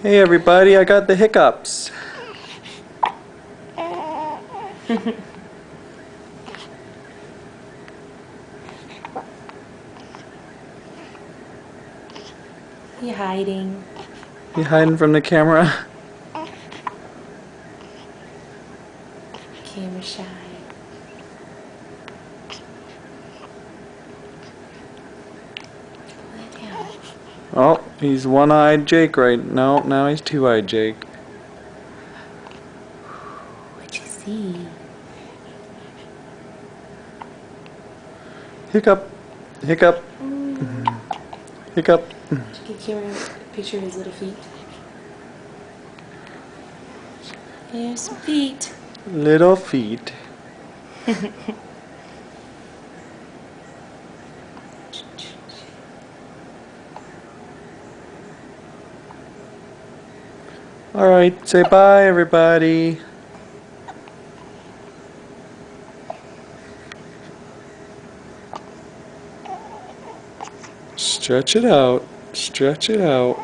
Hey everybody, I got the hiccups. You hiding? You hiding from the camera? Camera shy. Pull it down. Oh, he's one-eyed Jake right now. Now he's two-eyed Jake. What'd you see? Hiccup, hiccup, hiccup. Did you get camera a picture of his little feet? Here's some feet. Little feet. Alright, say bye everybody. Stretch it out. Stretch it out.